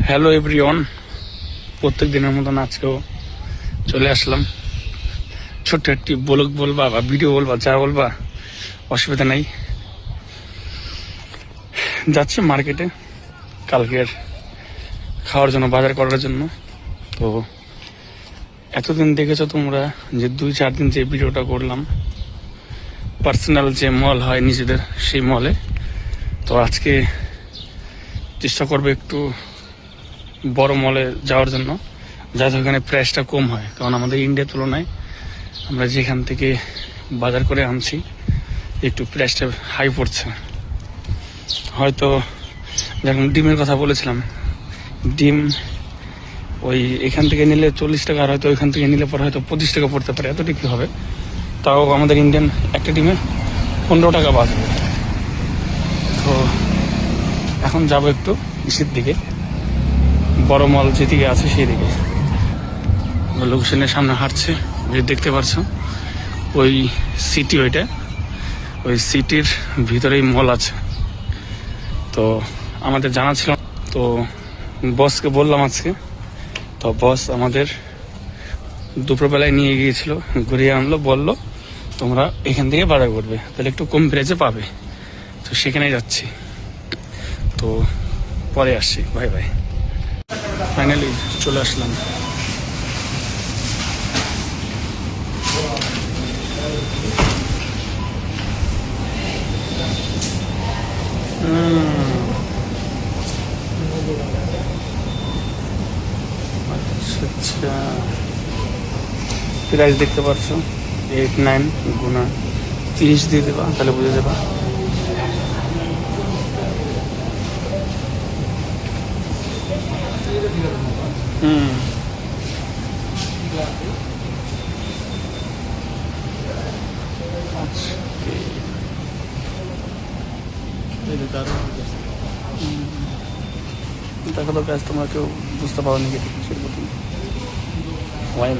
Hello everyone, প্রত্যেক দিনের মতন আজকেও চলে আসলাম। ছোট্ট একটি ব্লগ বলবা বা ভিডিও বলবা, যা বলবা অসুবিধা নাই। যাচ্ছি মার্কেটে কালকের খাওয়ার জন্য, বাজার করার জন্য। তো এতদিন দেখেছো তোমরা যে 2-4 দিন যে ভিডিওটা করলাম পার্সোনাল যে মল হয় নিজেদের, সেই মলে। তো আজকে চেষ্টা করবো একটু বড় মলে যাওয়ার জন্য, যাতে ওখানে প্রাইসটা কম হয়। কারণ আমাদের ইন্ডিয়ার তুলনায় আমরা যেখান থেকে বাজার করে আনছি একটু প্রাইসটা হাই পড়ছে। হয়তো যেমন ডিমের কথা বলেছিলাম, ডিম ওই এখান থেকে নিলে 40 টাকা, আর হয়তো ওইখান থেকে নিলে পরে হয়তো 25 টাকা পড়তে পারে, এতটুকু হবে। তাও আমাদের ইন্ডিয়ান একটা ডিমে 15 টাকা বাঁচবে। তো এখন যাবো একটু ইসের দিকে, বড় মল যেদিকে আছে সেই দিকে। লোকেশনের সামনে হাঁটছে, যে দেখতে পাচ্ছ ওই সিটি, ওই সিটির ভিতরেই মল আছে। তো আমাদের জানা ছিল, তো বসকে বললাম আজকে। তো বস আমাদের দুপুরবেলায় নিয়ে গিয়েছিল, ঘুরিয়ে আনলো, বললো তোমরা এখান থেকে বাজার করবে, তাহলে একটু কম প্রাইসে পাবে। তো সেখানেই যাচ্ছি। তো পরে আসছি, বাই বাই। ফাইনালি চলে আসলাম। আচ্ছা, প্রাইস দেখতে পাচ্ছ 8-9 গুণা 30 দিয়ে দেবা, তাহলে বুঝে যাবা। দেখো তো গ্যাস, তোমরা কেউ বুঝতে পারো নাকি সেরকম ওয়াইন।